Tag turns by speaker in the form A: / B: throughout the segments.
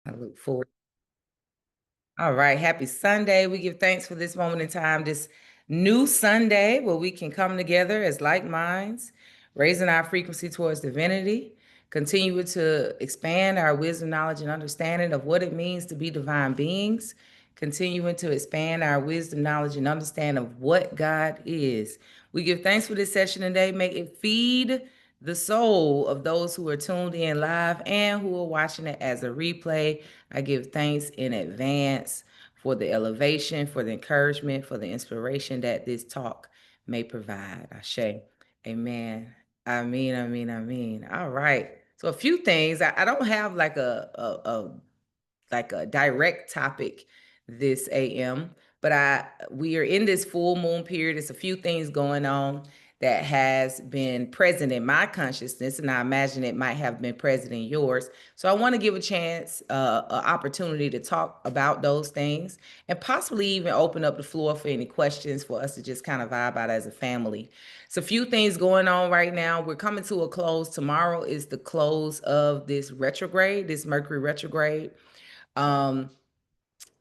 A: I look forward. All right. Happy Sunday. We give thanks for this moment in time, this new Sunday where we can come together as like minds, raising our frequency towards divinity, continue to expand our wisdom, knowledge, and understanding of what it means to be divine beings, continuing to expand our wisdom, knowledge, and understanding of what God is. We give thanks for this session today. May it feed the soul of those who are tuned in live and who are watching it as a replay. I give thanks in advance for the elevation, for the encouragement, for the inspiration that this talk may provide. Ashe. Amen. I mean. All right. So a few things. I don't have like a direct topic this AM, but we are in this full moon period. There's a few things going on that has been present in my consciousness, and I imagine it might have been present in yours. So I want to give a chance, an opportunity to talk about those things, and possibly even open up the floor for any questions for us to just kind of vibe out as a family. So a few things going on right now. We're coming to a close. Tomorrow is the close of this retrograde, this Mercury retrograde. Um,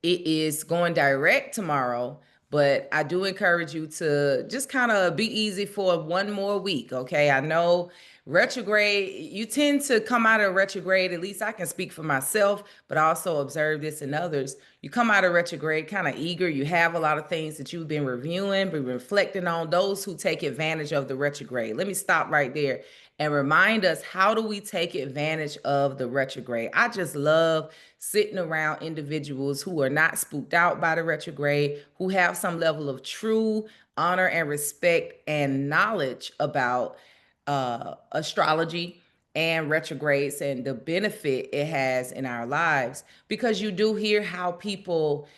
A: it is going direct tomorrow, but I do encourage you to just kind of be easy for one more week. Okay. I know retrograde, you tend to come out of retrograde, at least I can speak for myself, but I also observe this in others. You come out of retrograde kind of eager. You have a lot of things that you've been reviewing, been reflecting on. Those who take advantage of the retrograde. Let me stop right there and remind us, how do we take advantage of the retrograde? I just love sitting around individuals who are not spooked out by the retrograde, who have some level of true honor and respect and knowledge about astrology and retrogrades and the benefit it has in our lives, because you do hear how people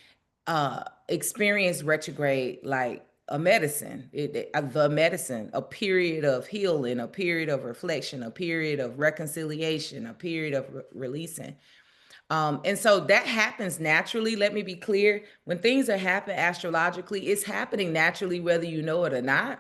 A: experience retrograde like a medicine, the medicine, a period of healing, a period of reflection, a period of reconciliation, a period of releasing. And so that happens naturally. Let me be clear. When things are happening astrologically, it's happening naturally, whether you know it or not.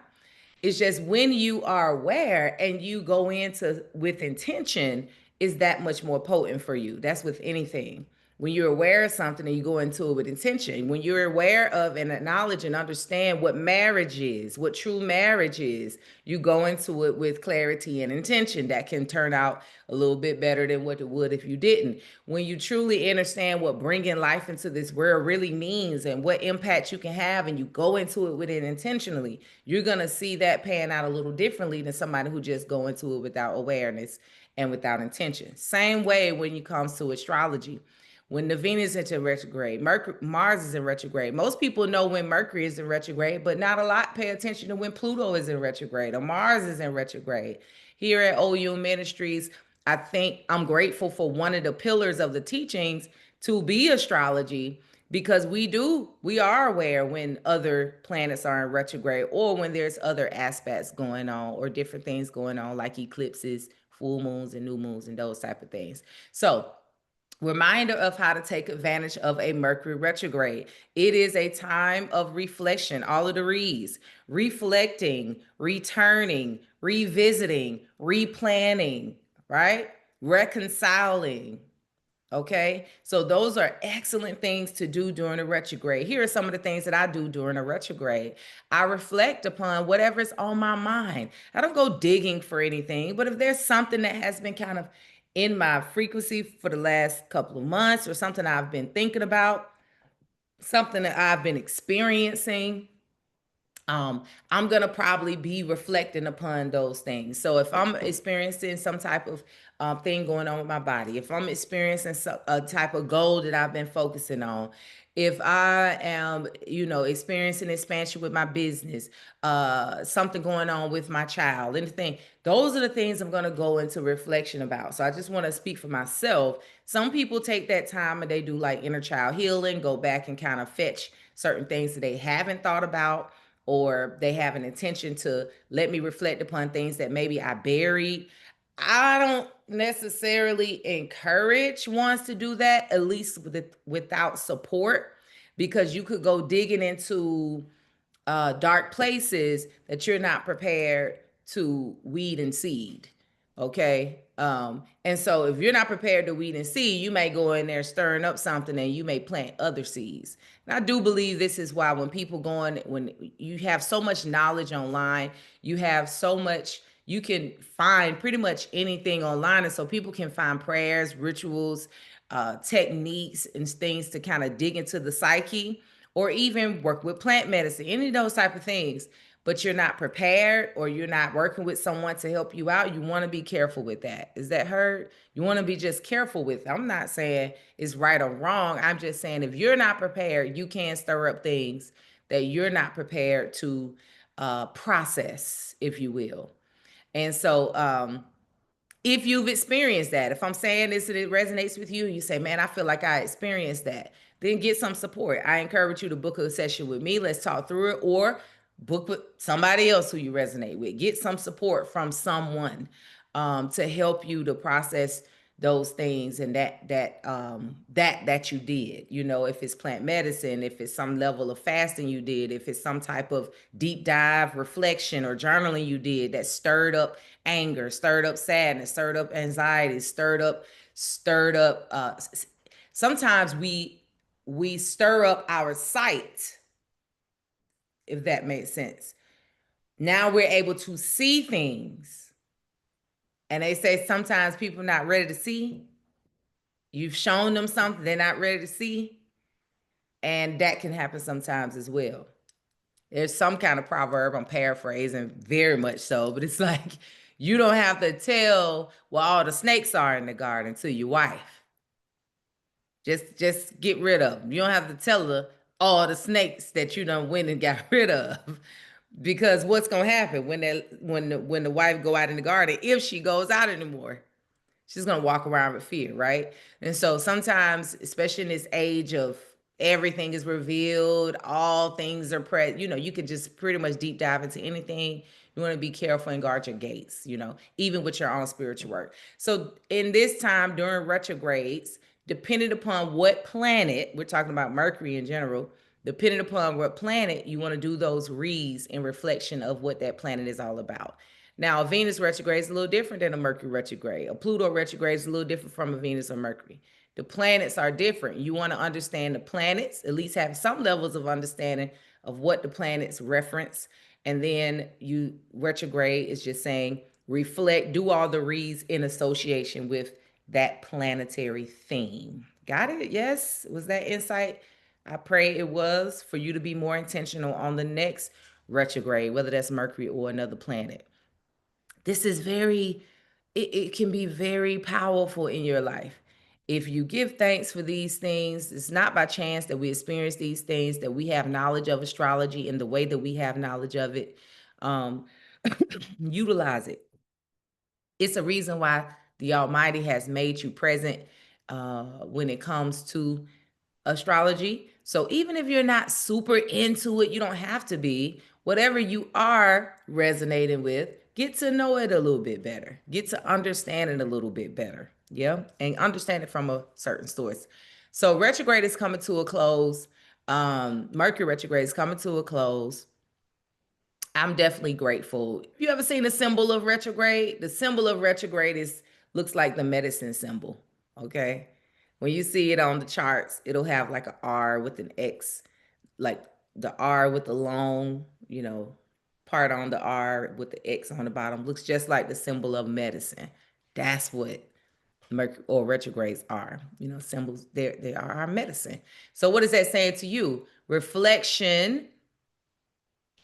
A: It's just when you are aware and you go into with intention, is that much more potent for you. That's with anything. When you're aware of something and you go into it with intention, when you're aware of and acknowledge and understand what marriage is, what true marriage is, you go into it with clarity and intention. That can turn out a little bit better than what it would if you didn't. When you truly understand what bringing life into this world really means and what impact you can have, and you go into it with it intentionally, you're going to see that pan out a little differently than somebody who just go into it without awareness and without intention. Same way when it comes to astrology. When the Venus is in retrograde, Mars is in retrograde. Most people know when Mercury is in retrograde, but not a lot pay attention to when Pluto is in retrograde or Mars is in retrograde. Here at OU Ministries, I think I'm grateful for one of the pillars of the teachings to be astrology, because we are aware when other planets are in retrograde or when there's other aspects going on or different things going on, like eclipses, full moons and new moons and those type of things. So reminder of how to take advantage of a Mercury retrograde. It is a time of reflection, all of the re's, reflecting, returning, revisiting, replanning, right? Reconciling. Okay, so those are excellent things to do during a retrograde. Here are some of the things that I do during a retrograde. I reflect upon whatever's on my mind. I don't go digging for anything, but if there's something that has been kind of in my frequency for the last couple of months, or something I've been thinking about, something that I've been experiencing, I'm gonna probably be reflecting upon those things. So if I'm experiencing some type of thing going on with my body, if I'm experiencing a type of goal that I've been focusing on, if I am, experiencing expansion with my business, something going on with my child, anything, those are the things I'm gonna go into reflection about. So I just want to speak for myself. Some people take that time and they do like inner child healing, go back and kind of fetch certain things that they haven't thought about, or they have an intention to let me reflect upon things that maybe I buried. I don't necessarily encourage ones to do that, at least without support, because you could go digging into dark places that you're not prepared to weed and seed. Okay. And so if you're not prepared to weed and seed, you may go in there stirring up something and you may plant other seeds. And I do believe this is why when people go on, when you have so much knowledge online, you have so much, you can find pretty much anything online. And so people can find prayers, rituals, techniques, and things to kind of dig into the psyche, or even work with plant medicine, any of those type of things. But you're not prepared, or you're not working with someone to help you out, you want to be careful with that. Is that heard? You want to be just careful with it. I'm not saying it's right or wrong. I'm just saying if you're not prepared, you can stir up things that you're not prepared to process, if you will. And so if you've experienced that, if I'm saying this and it resonates with you, you say, man, I feel like I experienced that, then get some support. I encourage you to book a session with me. Let's talk through it, or book with somebody else who you resonate with. Get some support from someone to help you to process those things and that you did. You know, if it's plant medicine, if it's some level of fasting you did, if it's some type of deep dive reflection or journaling you did that stirred up anger, stirred up sadness, stirred up anxiety, stirred up sometimes we stir up our sight, if that makes sense. Now we're able to see things. And they say sometimes people not ready to see. You've shown them something they're not ready to see. And that can happen sometimes as well. There's some kind of proverb, I'm paraphrasing very much so, but it's like, you don't have to tell where all the snakes are in the garden to your wife. Just get rid of them. You don't have to tell her all the snakes that you done went and got rid of. Because what's gonna happen when the wife go out in the garden, if she goes out anymore, she's gonna walk around with fear, right? And so sometimes, especially in this age of everything is revealed, all things are you could just pretty much deep dive into anything. You want to be careful and guard your gates, even with your own spiritual work. So in this time during retrogrades, depending upon what planet, we're talking about Mercury in general, depending upon what planet, you want to do those reads in reflection of what that planet is all about. Now, a Venus retrograde is a little different than a Mercury retrograde. A Pluto retrograde is a little different from a Venus or Mercury. The planets are different. You want to understand the planets, at least have some levels of understanding of what the planets reference. And then retrograde is just saying, reflect, do all the reads in association with that planetary theme. Got it? Yes? Was that insight? I pray it was, for you to be more intentional on the next retrograde, whether that's Mercury or another planet. This is it can be very powerful in your life. If you give thanks for these things, it's not by chance that we experience these things, that we have knowledge of astrology in the way that we have knowledge of it. Um, utilize it. It's a reason why the Almighty has made you present when it comes to astrology. So even if you're not super into it, you don't have to be. Whatever you are resonating with, get to know it a little bit better. Get to understand it a little bit better. Yeah. And understand it from a certain source. So retrograde is coming to a close. Mercury retrograde is coming to a close. I'm definitely grateful. Have you ever seen the symbol of retrograde? The symbol of retrograde looks like the medicine symbol. Okay. When you see it on the charts, it'll have like an R with an X, like the R with the long, part on the R with the X on the bottom. Looks just like the symbol of medicine. That's what Mercury or retrogrades are. Symbols, they are our medicine. So what is that saying to you? Reflection,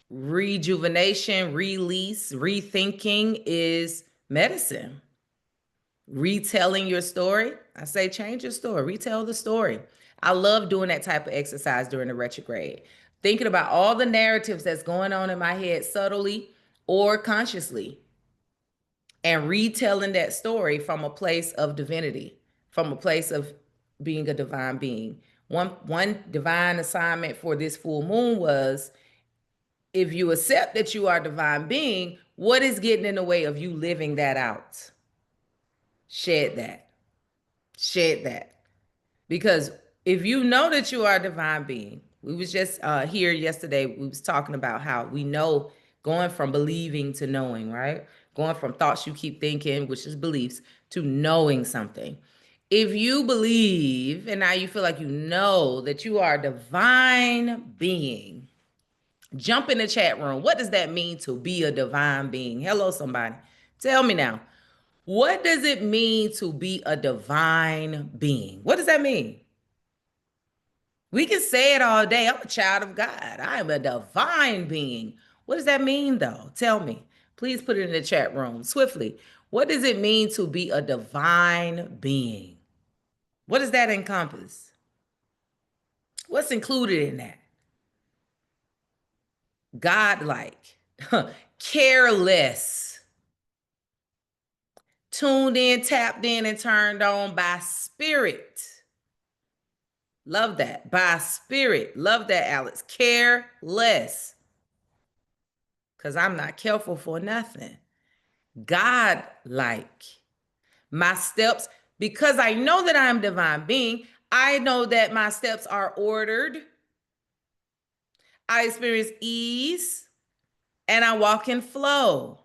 A: rejuvenation, release, rethinking is medicine. Retelling your story, I say change your story, retell the story. I love doing that type of exercise during the retrograde, thinking about all the narratives that's going on in my head subtly or consciously, and retelling that story from a place of divinity, from a place of being a divine being. One divine assignment for this full moon was, if you accept that you are a divine being, what is getting in the way of you living that out? Shed that. Shed that. Because if you know that you are a divine being, we was just here yesterday, we was talking about how we know, going from believing to knowing, right? Going from thoughts you keep thinking, which is beliefs, to knowing something. If you believe and now you feel like you know that you are a divine being, jump in the chat room. What does that mean to be a divine being? Hello, somebody. Tell me now. What does it mean to be a divine being? What does that mean? We can say it all day. I'm a child of God. I am a divine being. What does that mean, though? Tell me. Please put it in the chat room swiftly. What does it mean to be a divine being? What does that encompass? What's included in that? Godlike, careless, tuned in, tapped in, and turned on by spirit. Love that. By spirit. Love that, Alex. Careless. Because I'm not careful for nothing. God-like. My steps, because I know that I'm divine being, I know that my steps are ordered. I experience ease and I walk in flow.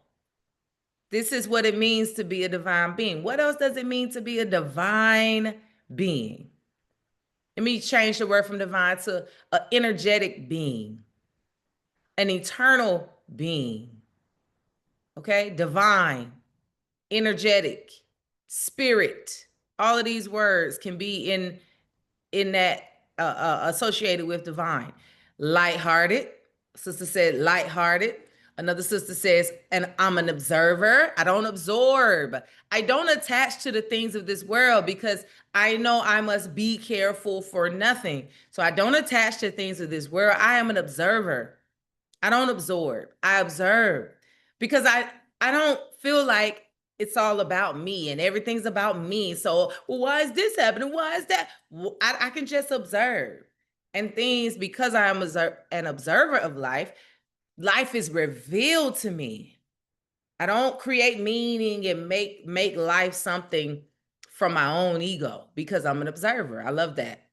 A: This is what it means to be a divine being. What else does it mean to be a divine being? Let me change the word from divine to an energetic being, an eternal being. Okay? Divine, energetic, spirit. All of these words can be in that associated with divine. Lighthearted. Sister said lighthearted. Another sister says, and I'm an observer. I don't absorb. I don't attach to the things of this world because I know I must be careful for nothing. So I don't attach to things of this world. I am an observer. I don't absorb. I observe because I don't feel like it's all about me and everything's about me. So, well, why is this happening? Why is that? I can just observe. And things, because I am an observer of life, life is revealed to me. I don't create meaning and make life something from my own ego because I'm an observer. I love that.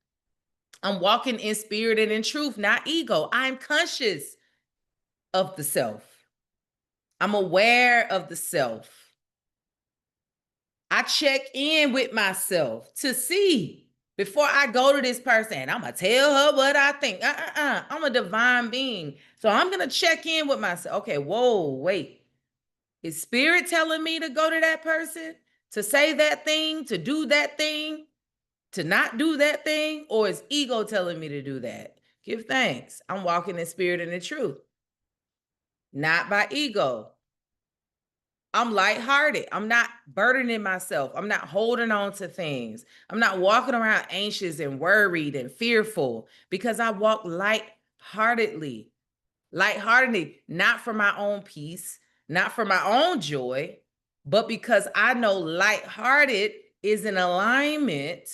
A: I'm walking in spirit and in truth, not ego. I'm conscious of the self. I'm aware of the self. I check in with myself to see before I go to this person. I'm going to tell her what I think. I'm a divine being. So I'm going to check in with myself. Okay, whoa, wait. Is spirit telling me to go to that person, to say that thing, to do that thing, to not do that thing? Or is ego telling me to do that? Give thanks. I'm walking in spirit and in truth, not by ego. I'm lighthearted. I'm not burdening myself. I'm not holding on to things. I'm not walking around anxious and worried and fearful because I walk lightheartedly. Lightheartedly, not for my own peace, not for my own joy, but because I know lighthearted is in alignment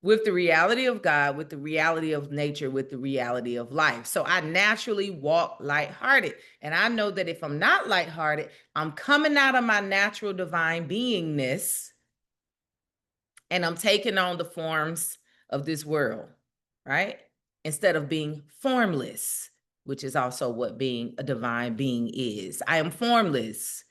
A: with the reality of God, with the reality of nature, with the reality of life. So I naturally walk lighthearted. And I know that if I'm not lighthearted, I'm coming out of my natural divine beingness and I'm taking on the forms of this world, right? Instead of being formless, which is also what being a divine being is. I am formless.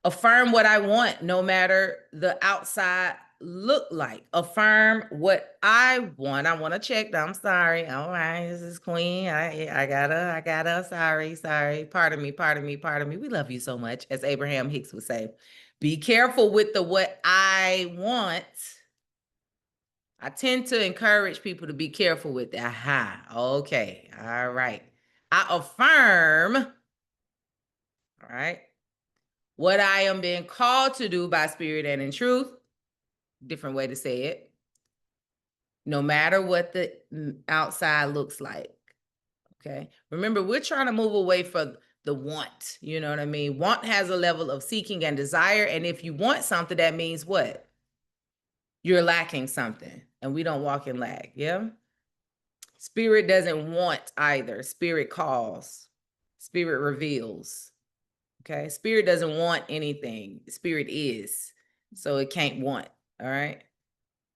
A: Affirm what I want, no matter the outside look like. Affirm what I want. I want to check. I'm sorry. All right, this is Queen. I gotta. Sorry. Pardon me. We love you so much, as Abraham Hicks would say. Be careful with the what I want. I tend to encourage people to be careful with that. Aha. Okay. All right. I affirm. All right. What I am being called to do by spirit and in truth, different way to say it, no matter what the outside looks like, okay? Remember, we're trying to move away from the want, you know what I mean? Want has a level of seeking and desire, and if you want something, that means what? You're lacking something, and we don't walk in lack, yeah? Spirit doesn't want either. Spirit calls. Spirit reveals. Okay, spirit doesn't want anything. Spirit is, so it can't want. All right.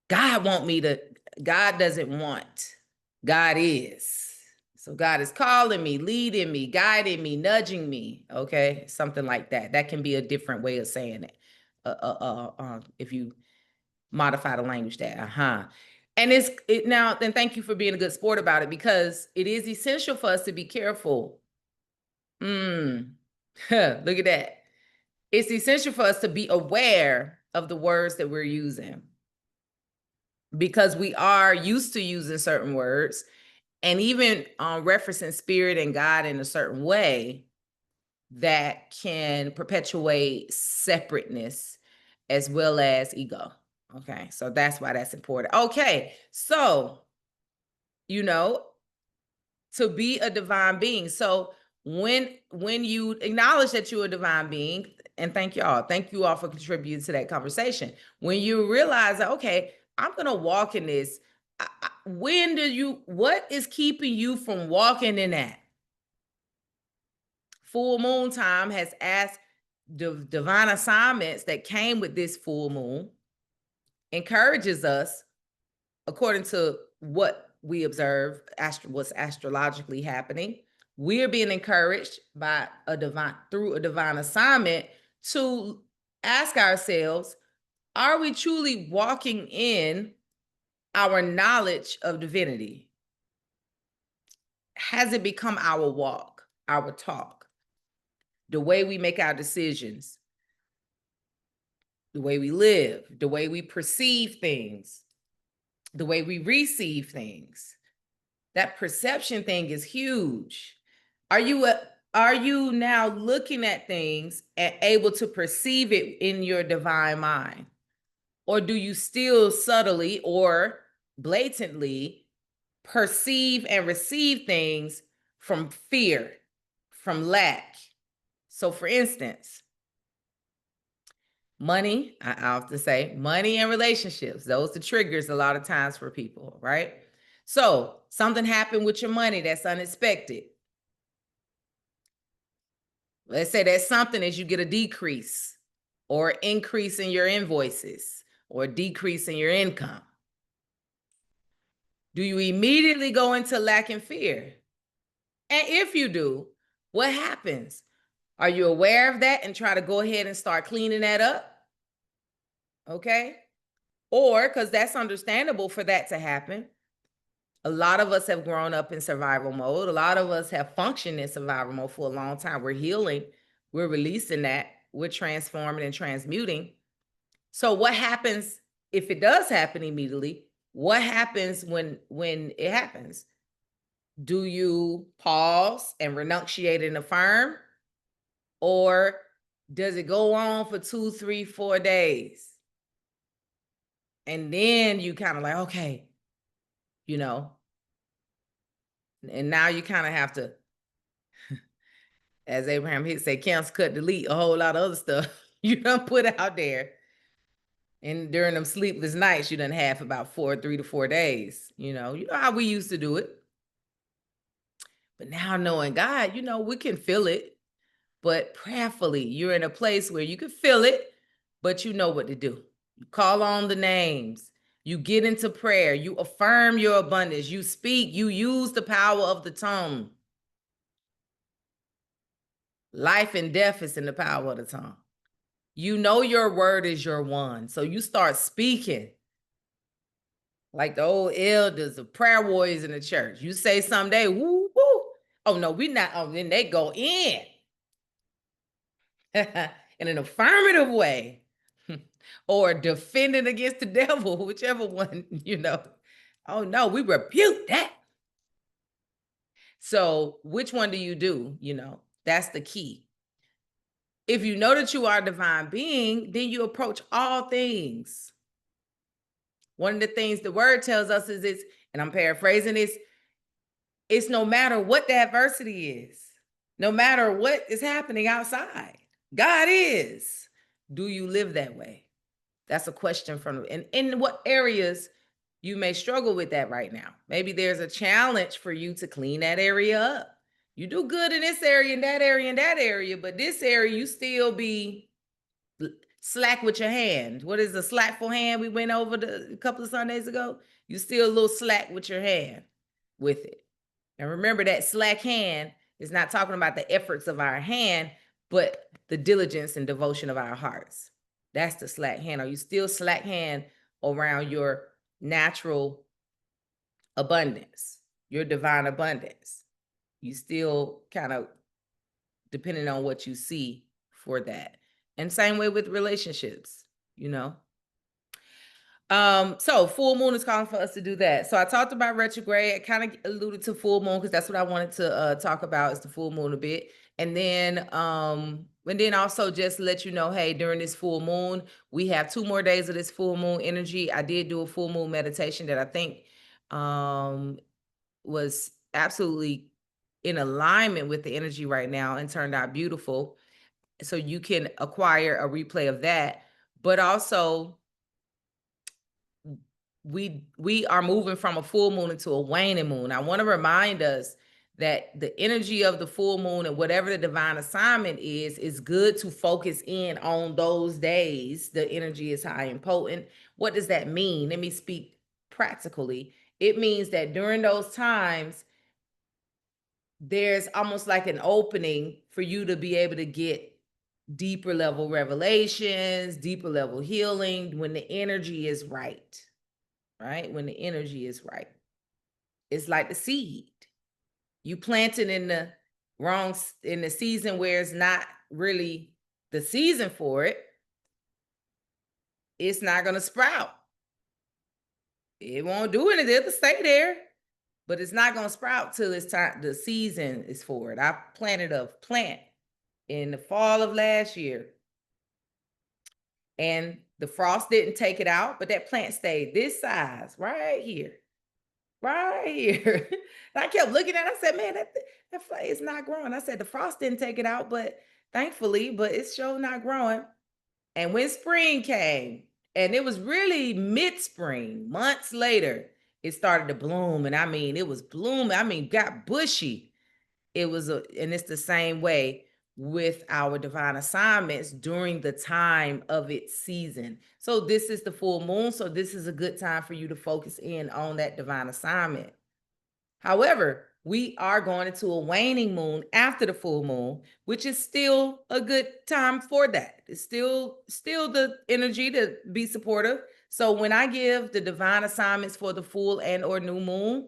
A: God doesn't want. God is. So God is calling me, leading me, guiding me, nudging me. Okay, something like that. That can be a different way of saying it. if you modify the language there. And now, then thank you for being a good sport about it, because it is essential for us to be careful. Look at that. It's essential for us to be aware of the words that we're using, because we are used to using certain words, and even referencing spirit and God in a certain way that can perpetuate separateness as well as ego. Okay, so that's why that's important. Okay, so, to be a divine being. So when you acknowledge that you're a divine being, and thank you all for contributing to that conversation. When you realize that, okay, I'm gonna walk in this. What is keeping you from walking in that? Full moon time has asked the divine assignments that came with this full moon, encourages us, according to what we observe, what's astrologically happening. We're being encouraged through a divine assignment to ask ourselves, are we truly walking in our knowledge of divinity? Has it become our walk, our talk, the way we make our decisions, the way we live, the way we perceive things, the way we receive things? That perception thing is huge. Are you now looking at things and able to perceive it in your divine mind? Or do you still subtly or blatantly perceive and receive things from fear, from lack? So for instance, money, I often say money and relationships, those are the triggers a lot of times for people, right? So something happened with your money that's unexpected. Let's say that something is you get a decrease or increase in your invoices or decrease in your income. Do you immediately go into lack and fear? And if you do, what happens? Are you aware of that and try to go ahead and start cleaning that up? Okay. Or, because that's understandable for that to happen. A lot of us have grown up in survival mode. A lot of us have functioned in survival mode for a long time. We're healing. We're releasing that. We're transforming and transmuting. So what happens if it does happen immediately? What happens when it happens? Do you pause and renunciate and affirm? Or does it go on for 2, 3, 4 days? And then you kind of like, okay, and now you kind of have to, as Abraham Hicks say, cancel, cut, delete a whole lot of other stuff you done put out there. And during them sleepless nights, you done have about 3 to 4 days. You know how we used to do it. But now knowing God, we can feel it. But prayerfully, you're in a place where you can feel it, but you know what to do. You call on the names. You get into prayer. You affirm your abundance. You speak. You use the power of the tongue. Life and death is in the power of the tongue. You know your word is your one. So you start speaking like the old elders, the prayer warriors in the church. You say someday, woo, woo. Oh, no, we're not. Oh, then they go in. In an affirmative way. Or defending against the devil, whichever one, Oh, no, we rebuke that. So which one do you do? That's the key. If you know that you are a divine being, then you approach all things. One of the things the word tells us is and I'm paraphrasing this, it's no matter what the adversity is, no matter what is happening outside, God is. Do you live that way? That's a question from, and in what areas you may struggle with that right now. Maybe there's a challenge for you to clean that area up. You do good in this area, in that area, in that area, but this area you still be slack with your hand. What is the slackful hand we went over a couple of Sundays ago? You still a little slack with your hand with it. And remember that slack hand is not talking about the efforts of our hand, but the diligence and devotion of our hearts. That's the slack hand. Are you still slack hand around your natural abundance, your divine abundance? You still kind of depending on what you see for that. And same way with relationships, you know. So full moon is calling for us to do that. So I talked about retrograde. I kind of alluded to full moon because that's what I wanted to talk about is the full moon a bit. And then also just let you know, hey, during this full moon, we have 2 more days of this full moon energy. I did do a full moon meditation that I think was absolutely in alignment with the energy right now and turned out beautiful. So you can acquire a replay of that. But also we are moving from a full moon into a waning moon. I want to remind us that the energy of the full moon and whatever the divine assignment is good to focus in on those days. The energy is high and potent. What does that mean? Let me speak practically. It means that during those times, there's almost like an opening for you to be able to get deeper level revelations, deeper level healing when the energy is right. Right? When the energy is right. It's like the seed. You plant it in the season where it's not really the season for it. It's not going to sprout. It won't do anything. It'll stay there, but it's not going to sprout till it's time. The season is for it. I planted a plant in the fall of last year, and the frost didn't take it out, but that plant stayed this size right here. Right here. And I kept looking at it. I said, man, that flag is not growing. I said, the frost didn't take it out, but thankfully, but it's sure not growing. And when spring came, and it was really mid-spring, months later, it started to bloom. And I mean, it was blooming. I mean, got bushy. And it's the same way with our divine assignments during the time of its season. So this is the full moon. So this is a good time for you to focus in on that divine assignment. However, we are going into a waning moon after the full moon, which is still a good time for that. It's still the energy to be supportive. So when I give the divine assignments for the full and or new moon,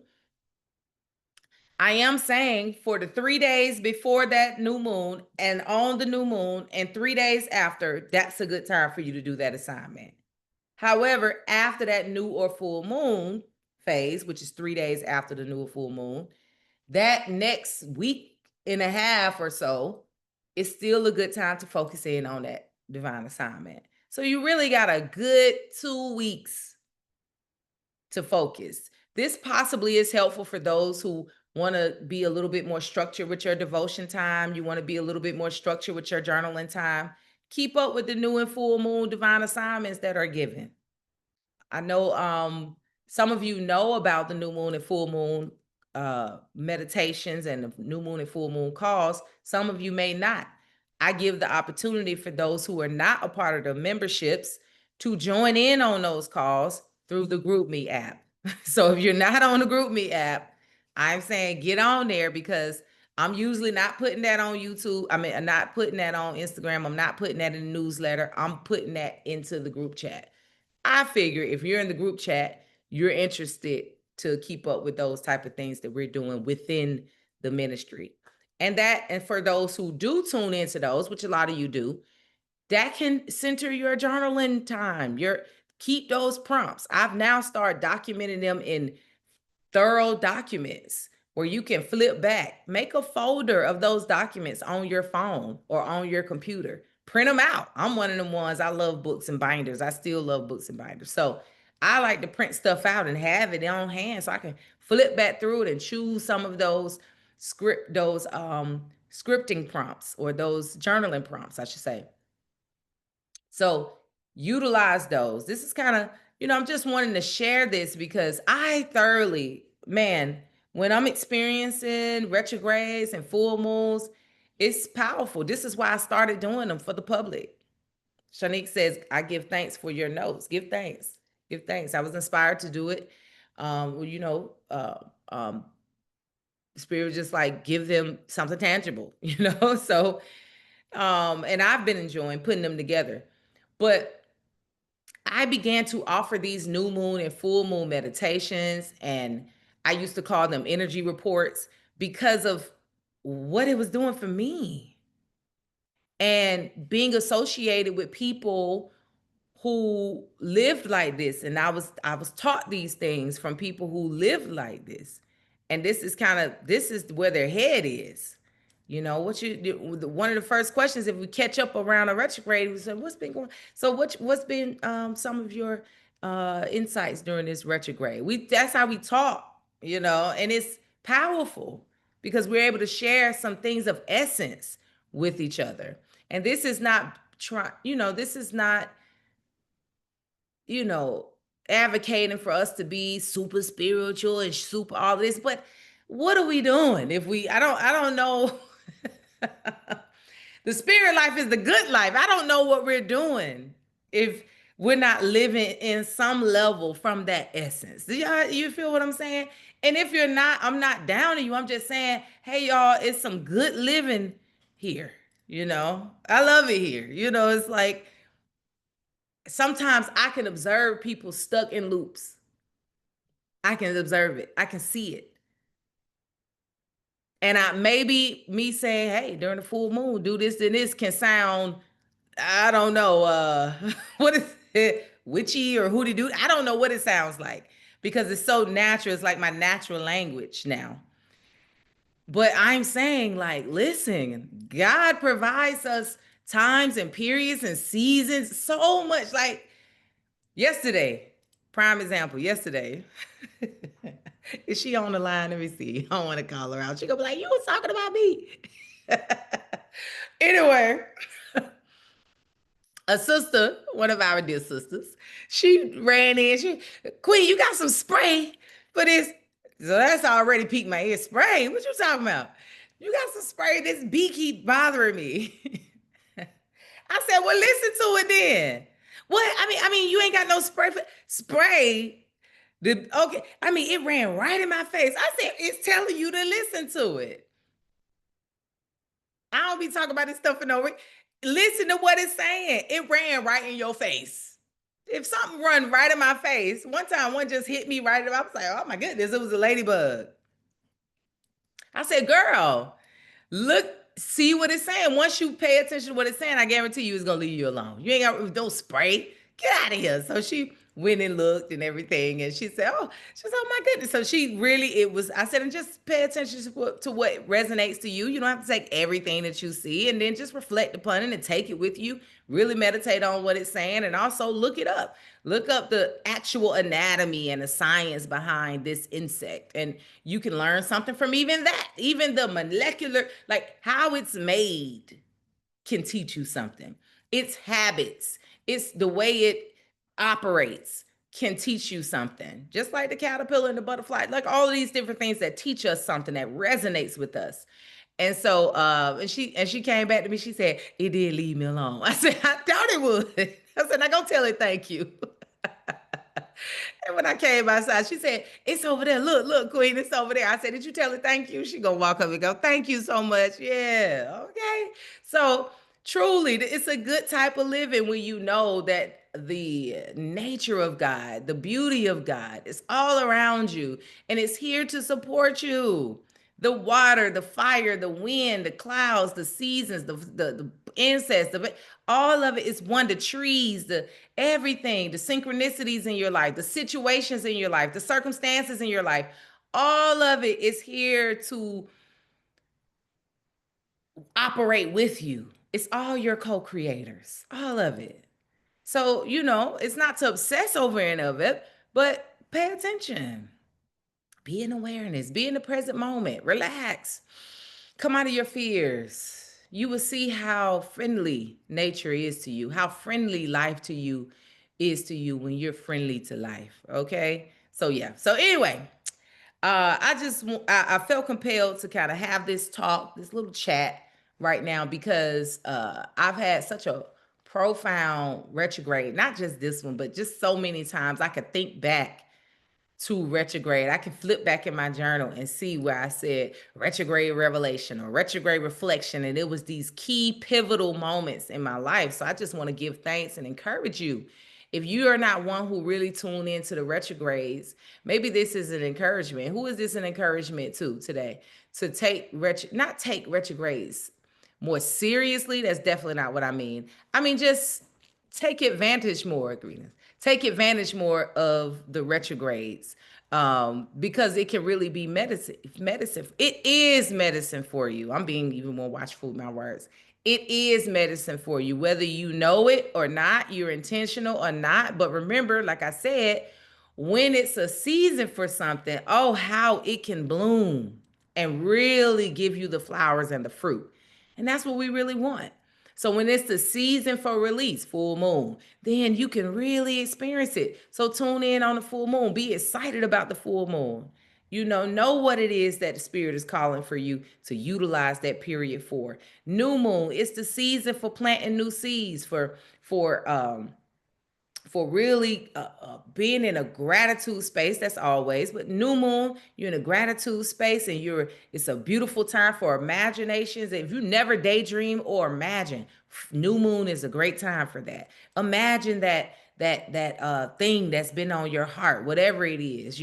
A: I am saying for the 3 days before that new moon and on the new moon and 3 days after, that's a good time for you to do that assignment. However, after that new or full moon phase, which is 3 days after the new or full moon, that next week and a half or so is still a good time to focus in on that divine assignment. So you really got a good 2 weeks to focus. This possibly is helpful for those who want to be a little bit more structured with your devotion time. You want to be a little bit more structured with your journaling time. Keep up with the new and full moon divine assignments that are given. I know some of you know about the new moon and full moon meditations and the new moon and full moon calls. Some of you may not. I give the opportunity for those who are not a part of the memberships to join in on those calls through the GroupMe app. So if you're not on the GroupMe app, I'm saying get on there because I'm usually not putting that on YouTube. I mean, I'm not putting that on Instagram. I'm not putting that in the newsletter. I'm putting that into the group chat. I figure if you're in the group chat, you're interested to keep up with those type of things that we're doing within the ministry. And for those who do tune into those, which a lot of you do, that can center your journaling time. Keep those prompts. I've now started documenting them in thorough documents where you can flip back. Make a folder of those documents on your phone or on your computer. Print them out. I'm one of them ones. I love books and binders. I still love books and binders. So I like to print stuff out and have it on hand so I can flip back through it and choose some of those scripting prompts or those journaling prompts, I should say. So utilize those. This is kind of, I'm just wanting to share this because I thoroughly, man, when I'm experiencing retrogrades and full moons, it's powerful. This is why I started doing them for the public. Shanique says, I give thanks for your notes. Give thanks. Give thanks. I was inspired to do it. Spirit was just like, give them something tangible, So, and I've been enjoying putting them together. But I began to offer these new moon and full moon meditations, and I used to call them energy reports because of what it was doing for me and being associated with people who lived like this. And I was taught these things from people who lived like this. And this is where their head is. What one of the first questions, if we catch up around a retrograde, we say, what's been going, so what's been some of your insights during this retrograde? That's how we talk, and it's powerful because we're able to share some things of essence with each other. And this is not this is not you know, advocating for us to be super spiritual and super all this, but what are we doing if I don't know. The spirit life is the good life. I don't know what we're doing if we're not living in some level from that essence. You feel what I'm saying? And if you're not, I'm not down on you. I'm just saying, hey y'all, it's some good living here. I love it here. It's like sometimes I can observe people stuck in loops. I can observe it. I can see it. And maybe me saying, hey, during the full moon, do this and this can sound, I don't know, what is it, witchy or hooty doo. I don't know what it sounds like because it's so natural. It's like my natural language now. But I'm saying, like, listen, God provides us times and periods and seasons so much. Like, yesterday, prime example, yesterday. Is she on the line? Let me see. I don't want to call her out. She gonna be like, you was talking about me. Anyway, a sister, one of our dear sisters, she ran in. Queen, you got some spray for this. So that's already piqued my ear. Spray? What you talking about? You got some spray. This bee keep bothering me. I said, well, listen to it then. What? I mean, you ain't got no spray. Okay. I mean, it ran right in my face. I said, it's telling you to listen to it. I don't be talking about this stuff for no reason. Listen to what it's saying. It ran right in your face. If something run right in my face, one time one just hit me right in. I was like, oh my goodness, it was a ladybug. I said, girl, look, see what it's saying. Once you pay attention to what it's saying, I guarantee you it's gonna leave you alone. You ain't got don't spray. Get out of here. So she went and looked and everything, and she said, oh my goodness. So she really, it was, I said, and just pay attention to what resonates to you. You don't have to take everything that you see, and then just reflect upon it and take it with you. Really meditate on what it's saying, and also look it up. Look up the actual anatomy and the science behind this insect, and you can learn something from even that. Even the molecular, like how it's made, can teach you something. Its habits, it's the way it operates can teach you something. Just like the caterpillar and the butterfly, like all of these different things that teach us something that resonates with us. And so, and she came back to me. She said, "It did leave me alone." I said, "I thought it would." I said, "Now go tell it thank you." And when I came outside, she said, "It's over there. Look, Queen, it's over there." I said, "Did you tell her thank you?" She gonna walk up and go, "Thank you so much." Yeah, okay. So truly, it's a good type of living when you know that the nature of God, the beauty of God is all around you and it's here to support you. The water, the fire, the wind, the clouds, the seasons, the insects, all of it is one. The trees, the everything, the synchronicities in your life, the situations in your life, the circumstances in your life, all of it is here to operate with you. It's all your co-creators, all of it. So, it's not to obsess over any of it, but pay attention. Be in awareness, be in the present moment, relax, come out of your fears. You will see how friendly nature is to you, how friendly life to you is to you when you're friendly to life. Okay. So, yeah. So, anyway, I felt compelled to kind of have this talk, this little chat right now because I've had such a profound retrograde, not just this one, but just so many times I could think back to retrograde. I can flip back in my journal and see where I said retrograde revelation or retrograde reflection. And it was these key pivotal moments in my life. So I just want to give thanks and encourage you. If you are not one who really tune into the retrogrades, maybe this is an encouragement. Who is this an encouragement to today? To not take retrogrades more seriously. That's definitely not what I mean. I mean, just take advantage more, Greeners. Take advantage more of the retrogrades, because it can really be medicine. Medicine. It is medicine for you. I'm being even more watchful with my words. It is medicine for you, whether you know it or not, you're intentional or not. But remember, like I said, when it's a season for something, oh, how it can bloom and really give you the flowers and the fruit. And that's what we really want. So when it's the season for release, full moon, then you can really experience it. So tune in on the full moon. Be excited about the full moon. Know what it is that the spirit is calling for you to utilize that period for. New moon, it's the season for planting new seeds, for really being in a gratitude space. That's always, but new moon, you're in a gratitude space, and it's a beautiful time for imaginations. If you never daydream or imagine, new moon is a great time for that. Imagine that thing that's been on your heart, whatever it is,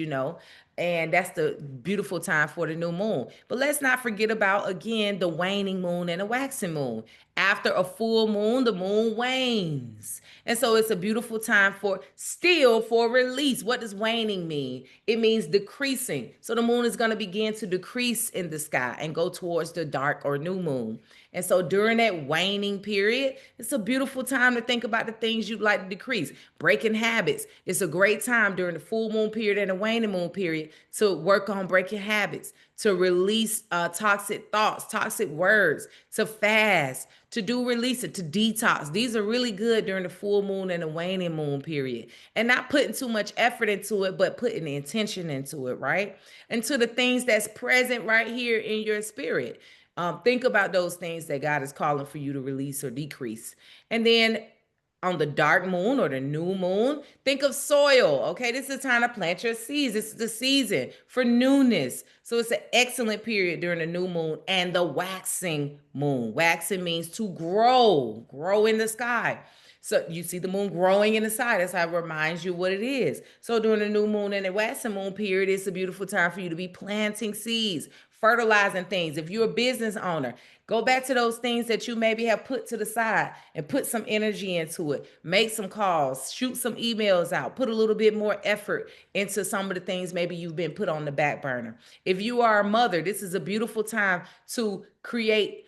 A: and that's the beautiful time for the new moon. But let's not forget about, again, the waning moon and the waxing moon. After a full moon, the moon wanes. And so it's a beautiful time for release. What does waning mean? It means decreasing. So the moon is going to begin to decrease in the sky and go towards the dark or new moon. And so during that waning period, it's a beautiful time to think about the things you'd like to decrease. Breaking habits. It's a great time during the full moon period and the waning moon period to work on breaking habits, to release toxic thoughts, toxic words, to fast, to do release it, to detox. These are really good during the full moon and the waning moon period. And not putting too much effort into it, but putting the intention into it, right? And to the things that's present right here in your spirit. Think about those things that God is calling for you to release or decrease. And then on the dark moon or the new moon, think of soil. Okay, this is the time to plant your seeds. This is the season for newness. So it's an excellent period during the new moon and the waxing moon. Waxing means to grow in the sky. So you see the moon growing in the sky. That's how it reminds you what it is. So during the new moon and the waxing moon period, it's a beautiful time for you to be planting seeds, fertilizing things. If you're a business owner, go back to those things that you maybe have put to the side and put some energy into it. Make some calls, shoot some emails out, put a little bit more effort into some of the things maybe you've been put on the back burner. If you are a mother, this is a beautiful time to create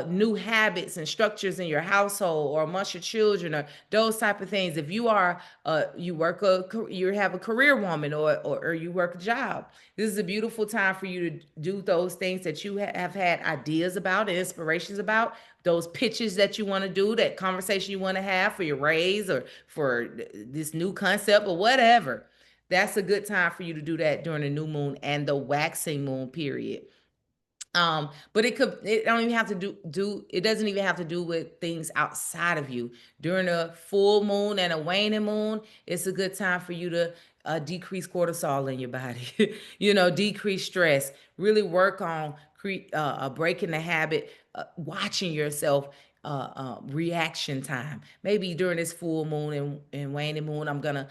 A: new habits and structures in your household or amongst your children or those type of things. If you are you have a career woman or you work a job, this is a beautiful time for you to do those things that you have had ideas about and inspirations about, those pitches that you want to do, that conversation you want to have for your raise or for this new concept or whatever. That's a good time for you to do that during the new moon and the waxing moon period. But it doesn't even have to do with things outside of you. During a full moon and a waning moon, it's a good time for you to decrease cortisol in your body, decrease stress, really work on breaking the habit, watching yourself, reaction time. Maybe during this full moon and waning moon, I'm gonna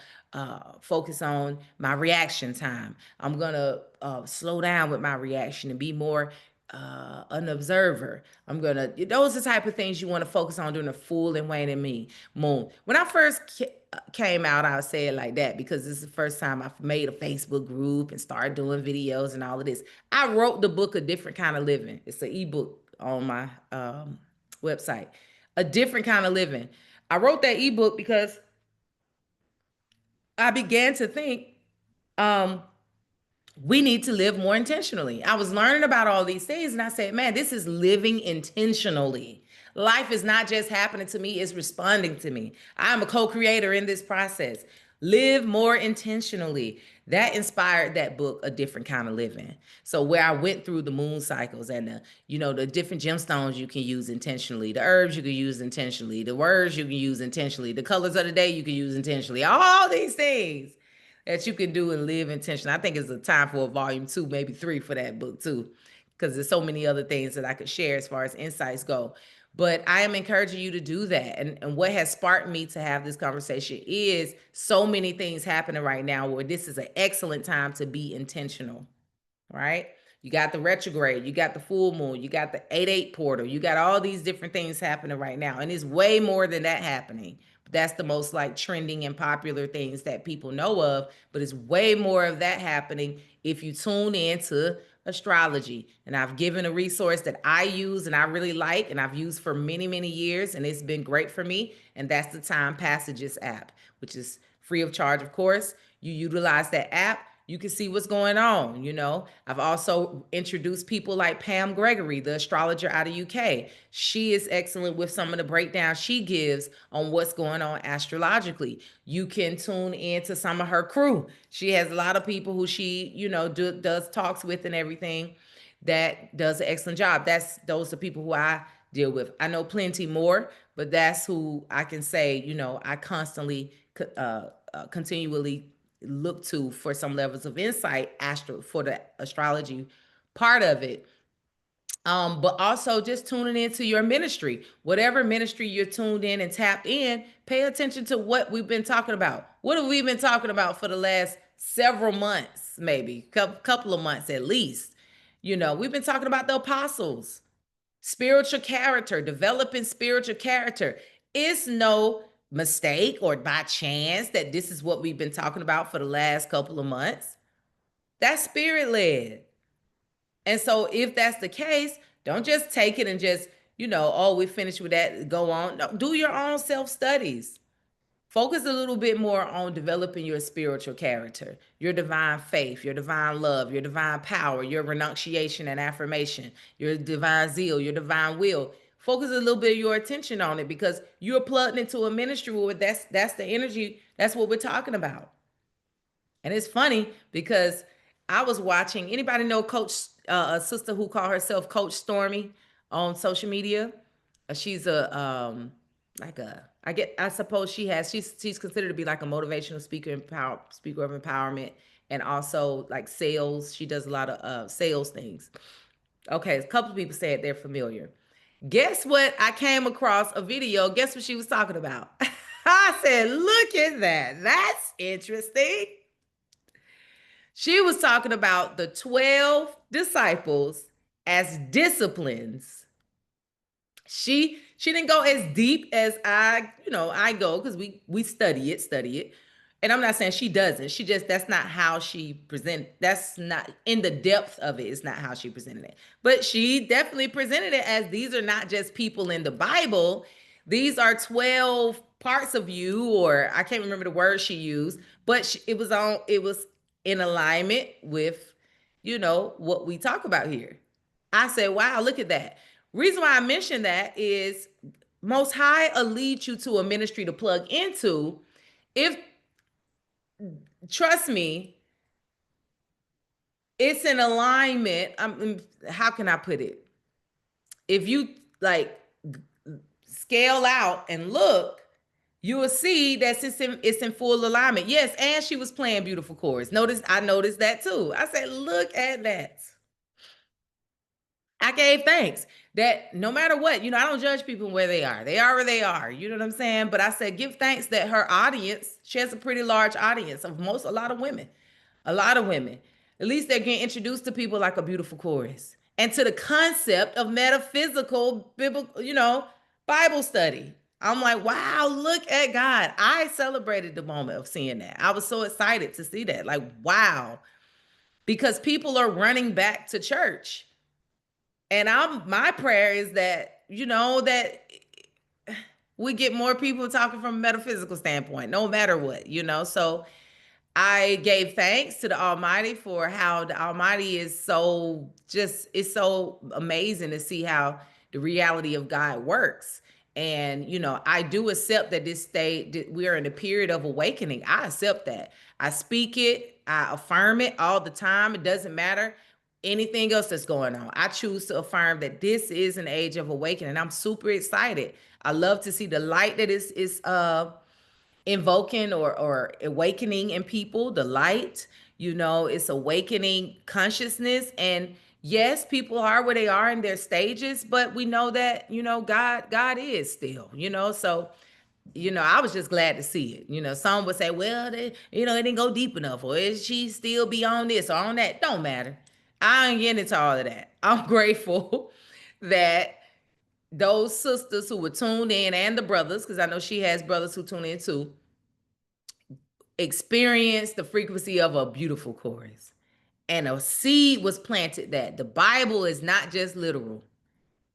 A: focus on my reaction time. I'm gonna slow down with my reaction and be more an observer. Those are the type of things you want to focus on during the full and waning moon. When I first came out, I'll say it like that because this is the first time I've made a Facebook group and started doing videos and all of this. I wrote the book, A Different Kind of Living. It's an ebook on my website. A Different Kind of Living. I wrote that ebook because I began to think, we need to live more intentionally. I was learning about all these things and I said, man, this is living intentionally. Life is not just happening to me, it's responding to me. I'm a co-creator in this process. Live more intentionally. That inspired that book, A Different Kind of Living. So where I went through the moon cycles and the different gemstones you can use intentionally, the herbs you can use intentionally, the words you can use intentionally, the colors of the day you can use intentionally, all these things. that you can do and live intentional. I think it's a time for a volume 2, maybe 3 for that book too, because there's so many other things that I could share as far as insights go. But I am encouraging you to do that. And what has sparked me to have this conversation is so many things happening right now where this is an excellent time to be intentional, right? You got the retrograde, you got the full moon, you got the 8-8 portal, you got all these different things happening right now. And it's way more than that happening. That's the most like trending and popular things that people know of, but it's way more of that happening if you tune into astrology. And I've given a resource that I use and I really like and I've used for many, many years, and it's been great for me. And that's the Time Passages app, which is free of charge, of course. You utilize that app, you can see what's going on. I've also introduced people like Pam Gregory, the astrologer out of UK. She is excellent with some of the breakdowns she gives on what's going on astrologically. You can tune into some of her crew. She has a lot of people who she, does talks with and everything, that does an excellent job. Those are people who I deal with. I know plenty more, but that's who I can say, I constantly, continually look to for some levels of insight for the astrology part of it. But also just tuning into your ministry, whatever ministry you're tuned in and tapped in, pay attention to what we've been talking about. What have we been talking about for the last several months, maybe couple of months at least? We've been talking about the apostles, spiritual character, developing spiritual character. It's no mistake or by chance that this is what we've been talking about for the last couple of months. That's spirit led. And so if that's the case, don't just take it and just, oh, we finished with that, go on. No, do your own self studies. Focus a little bit more on developing your spiritual character, your divine faith, your divine love, your divine power, your renunciation and affirmation, your divine zeal, your divine will. Focus a little bit of your attention on it, because you're plugged into a ministry where that's the energy. That's what we're talking about. And it's funny because I was watching, anybody know a sister who called herself Coach Stormy on social media? She's I suppose she's considered to be like a motivational speaker speaker of empowerment, and also like sales. She does a lot of sales things. Okay, a couple of people said they're familiar. Guess what? I came across a video. Guess what she was talking about? I said, look at that. That's interesting. She was talking about the 12 disciples as disciplines. She didn't go as deep as I go, because we study it. And I'm not saying she doesn't. That's not how she presented. That's not in the depth of it. It's not how she presented it. But she definitely presented it as these are not just people in the Bible. These are 12 parts of you, or I can't remember the word she used, but it was in alignment with, what we talk about here. I said, wow, look at that. Reason why I mentioned that is Most High will lead you to a ministry to plug into. Trust me, it's in alignment. How can I put it? If you like scale out and look, you will see that it's in full alignment. Yes, and she was playing beautiful chords. I noticed that too. I said, look at that. I gave thanks that no matter what, I don't judge people where they are. They are where they are. You know what I'm saying? But I said, give thanks that her audience, she has a pretty large audience of a lot of women. A lot of women. At least they're getting introduced to people like a beautiful chorus and to the concept of metaphysical, biblical, Bible study. I'm like, wow, look at God. I celebrated the moment of seeing that. I was so excited to see that. Like, wow. Because people are running back to church. And my prayer is that, that we get more people talking from a metaphysical standpoint, no matter what, So I gave thanks to the Almighty for how the Almighty is it's so amazing to see how the reality of God works. And, I do accept that we are in a period of awakening. I accept that. I speak it, I affirm it all the time. It doesn't matter anything else that's going on. I choose to affirm that this is an age of awakening. I'm super excited. I love to see the light that is invoking or awakening in people the light. It's awakening consciousness. And yes, people are where they are in their stages, but we know that, God is still, so I was just glad to see it. Some would say, well, it didn't go deep enough, or is she still beyond this or on that? Don't matter. I ain't getting into all of that. I'm grateful that those sisters who were tuned in, and the brothers, because I know she has brothers who tune in too, experienced the frequency of a beautiful chorus. And a seed was planted that the Bible is not just literal.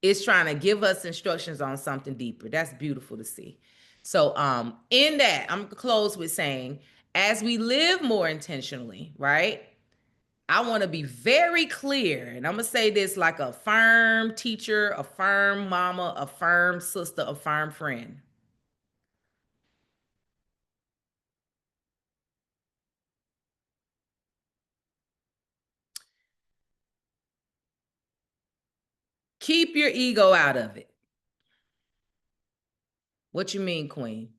A: It's trying to give us instructions on something deeper. That's beautiful to see. So in that, I'm gonna close with saying, as we live more intentionally, right? I want to be very clear, and I'm gonna say this like a firm teacher, a firm mama, a firm sister, a firm friend. Keep your ego out of it. What you mean, Queen?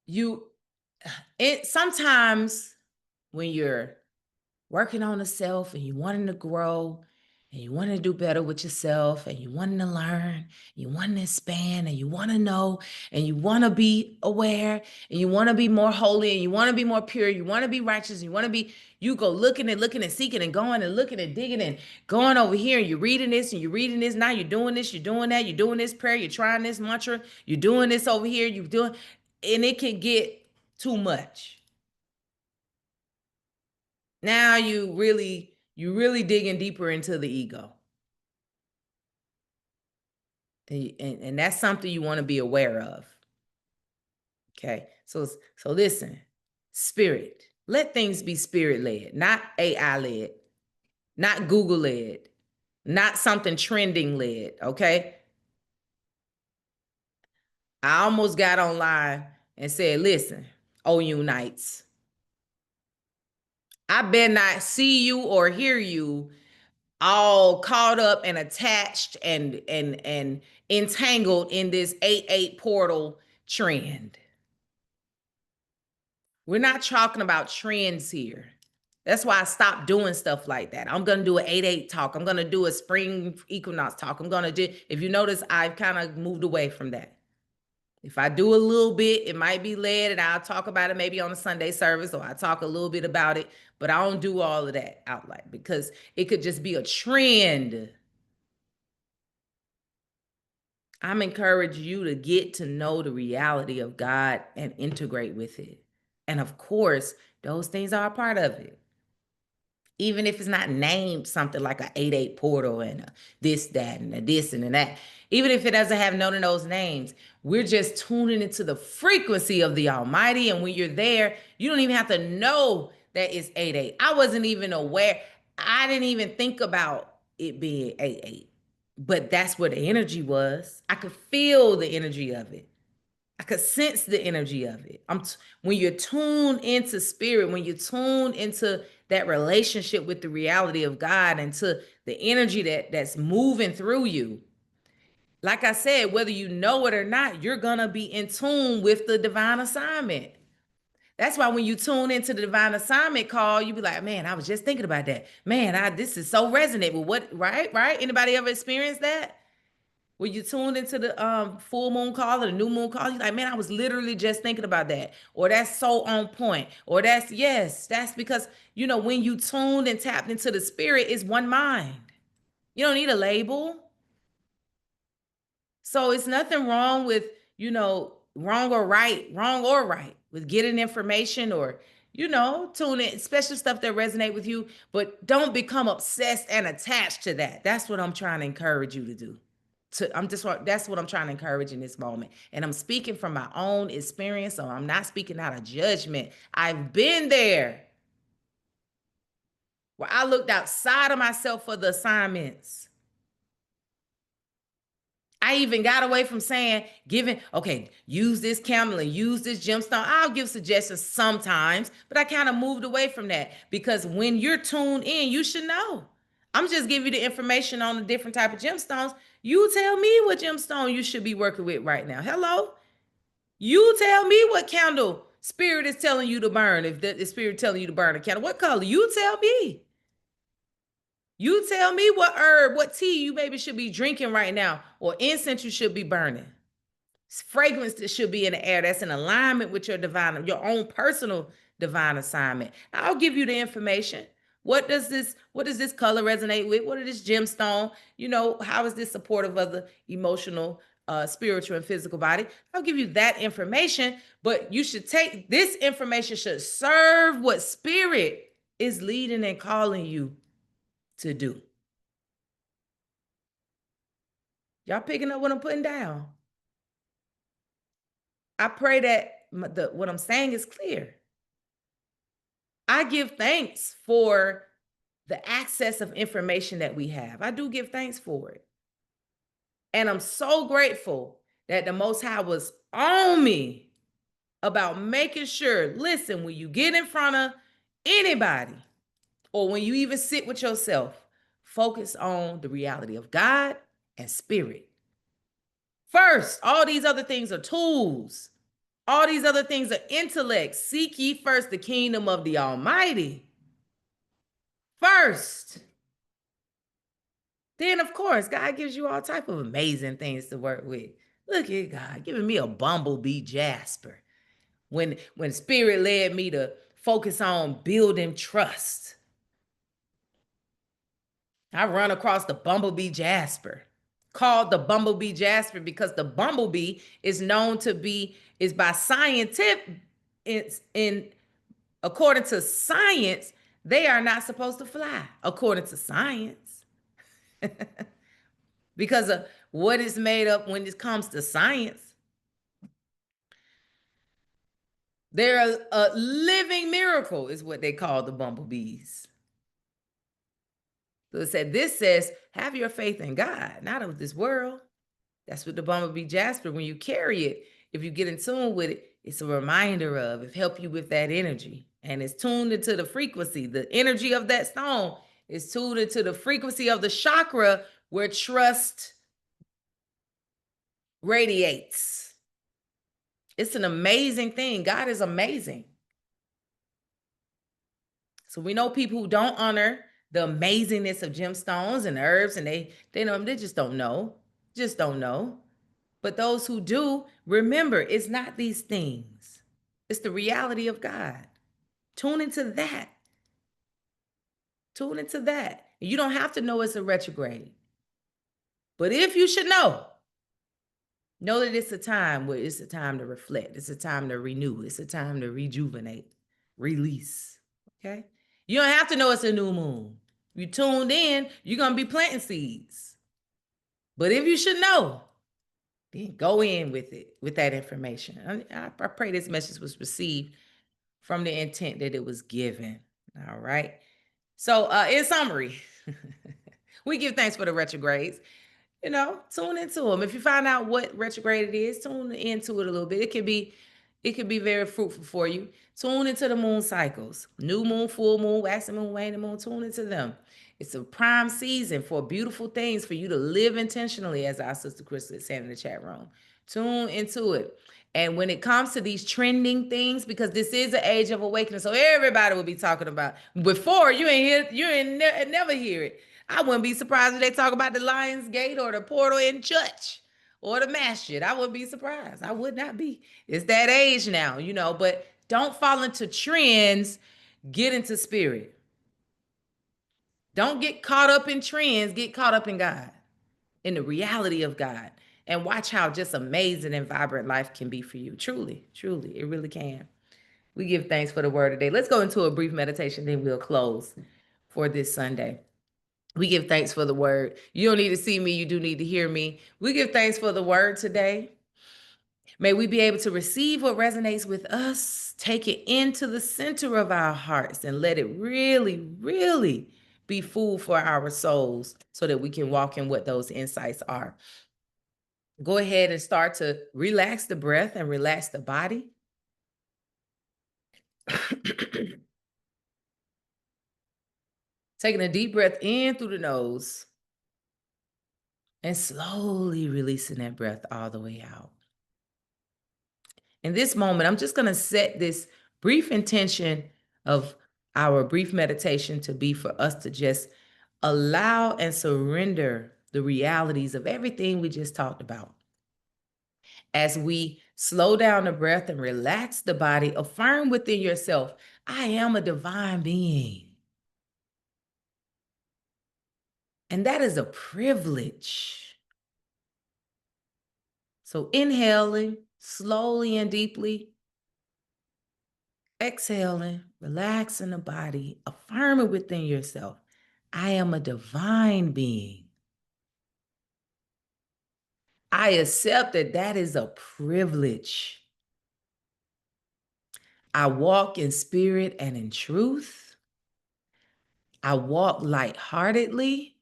A: You it sometimes when you're working on the self and you wanting to grow and you want to do better with yourself and you wanting to learn, you want to expand and you want to know and you want to be aware and you want to be more holy and you want to be more pure, you want to be righteous, you want to be, you go looking and seeking and going and looking and digging and going over here and you're reading this and you're reading this, now you're doing this, you're doing that, you're doing this prayer, you're trying this mantra, you're doing this over here, you're doing, and it can get too much. Now you really digging deeper into the ego. And that's something you want to be aware of. Okay. So listen, spirit. Let things be spirit led, not AI led, not Google led, not something trending led. Okay. I almost got online and said, listen, oh, unites. I better not see you or hear you all caught up and attached and entangled in this 8-8 portal trend. We're not talking about trends here. That's why I stopped doing stuff like that. I'm going to do an 8-8 talk. I'm going to do a spring equinox talk. I'm going to do, if you notice, I've kind of moved away from that. If I do a little bit, it might be led and I'll talk about it maybe on a Sunday service, or I talk a little bit about it, but I don't do all of that outright because it could just be a trend. I'm encouraging you to get to know the reality of God and integrate with it. And of course, those things are a part of it. Even if it's not named something like a 8-8 portal and a this, that, and a this and a that. Even if it doesn't have none of those names, we're just tuning into the frequency of the Almighty. And when you're there, you don't even have to know that it's 8-8. I wasn't even aware. I didn't even think about it being 8-8. But that's where the energy was. I could feel the energy of it. I could sense the energy of it. When you're tuned into spirit, when you're tuned into that relationship with the reality of God and to the energy that's moving through you, like I said, whether you know it or not, you're gonna be in tune with the divine assignment. That's why when you tune into the divine assignment call, you be like, man, I was just thinking about that. Man, this is so resonant with what, right? Anybody ever experienced that? When you tuned into the full moon call or the new moon call, you're like, man, I was literally just thinking about that. Or that's so on point. Or that's because, when you tuned and tapped into the spirit, is one mind. You don't need a label. So it's nothing wrong with, wrong or right with getting information or, tune in, special stuff that resonate with you, but don't become obsessed and attached to that. That's what I'm trying to encourage you to do. That's what I'm trying to encourage in this moment. And I'm speaking from my own experience, so I'm not speaking out of judgment. I've been there where I looked outside of myself for the assignments. I even got away from saying, okay, use this camel and use this gemstone. I'll give suggestions sometimes, but I kind of moved away from that because when you're tuned in, you should know. I'm just giving you the information on the different type of gemstones. You tell me what gemstone you should be working with right now. Hello? You tell me what candle spirit is telling you to burn. If the spirit telling you to burn a candle, what color? You tell me. You tell me what herb, what tea you maybe should be drinking right now, or incense you should be burning. Fragrance that should be in the air that's in alignment with your divine, your own personal divine assignment. I'll give you the information. What does this color resonate with? What is this gemstone? How is this supportive of the emotional, spiritual, and physical body? I'll give you that information, but you should take this information should serve what spirit is leading and calling you to do. Y'all picking up what I'm putting down? I pray that what I'm saying is clear. I give thanks for the access of information that we have. I do give thanks for it. And I'm so grateful that the Most High was on me about making sure, listen, when you get in front of anybody or when you even sit with yourself, focus on the reality of God and spirit. First, all these other things are tools. All these other things are intellect. Seek ye first the kingdom of the Almighty. First. Then, of course, God gives you all type of amazing things to work with. Look at God giving me a bumblebee jasper. When spirit led me to focus on building trust, I run across the bumblebee jasper, called the bumblebee jasper because the bumblebee is known to be, is by scientific, according to science, they are not supposed to fly, according to science. Because of what is made up when it comes to science. They're a living miracle, is what they call the bumblebees. So it said, this says, have your faith in God, not of this world. That's what the bumblebee jasper, when you carry it, if you get in tune with it, it's a reminder of, it helps you with that energy. And it's tuned into the frequency. The energy of that stone is tuned into the frequency of the chakra where trust radiates. It's an amazing thing. God is amazing. So we know people who don't honor the amazingness of gemstones and herbs, and they just don't know. Just don't know. But those who do, remember, it's not these things. It's the reality of God. Tune into that. Tune into that. You don't have to know it's a retrograde. But if you should know that it's a time where it's a time to reflect. It's a time to renew. It's a time to rejuvenate, release. Okay? You don't have to know it's a new moon. You tuned in, you're going to be planting seeds. But if you should know, then go in with it, with that information. I pray this message was received from the intent that it was given. All right. So in summary, we give thanks for the retrogrades. Tune into them. If you find out what retrograde it is, tune into it a little bit. It could be very fruitful for you. Tune into the moon cycles. New moon, full moon, waxing moon, waning moon. Tune into them. It's a prime season for beautiful things for you to live intentionally, as our sister Crystal is saying in the chat room. Tune into it. And when it comes to these trending things, because this is an age of awakening, so everybody will be talking about. Before, you never hear it. I wouldn't be surprised if they talk about the Lion's Gate or the portal in church or the masjid. I wouldn't be surprised. I would not be. It's that age now, but don't fall into trends. Get into spirit. Don't get caught up in trends. Get caught up in God, in the reality of God, and watch how just amazing and vibrant life can be for you. Truly, truly, it really can. We give thanks for the word today. Let's go into a brief meditation, then we'll close for this Sunday. We give thanks for the word. You don't need to see me. You do need to hear me. We give thanks for the word today. May we be able to receive what resonates with us, take it into the center of our hearts, and let it really, really be food for our souls so that we can walk in what those insights are. Go ahead and start to relax the breath and relax the body. Taking a deep breath in through the nose and slowly releasing that breath all the way out. In this moment, I'm just going to set this brief intention of our brief meditation to be for us to just allow and surrender the realities of everything we just talked about. As we slow down the breath and relax the body, affirm within yourself, I am a divine being. And that is a privilege. So inhaling slowly and deeply, exhaling, relaxing the body, affirming within yourself, I am a divine being. I accept that that is a privilege. I walk in spirit and in truth. I walk lightheartedly.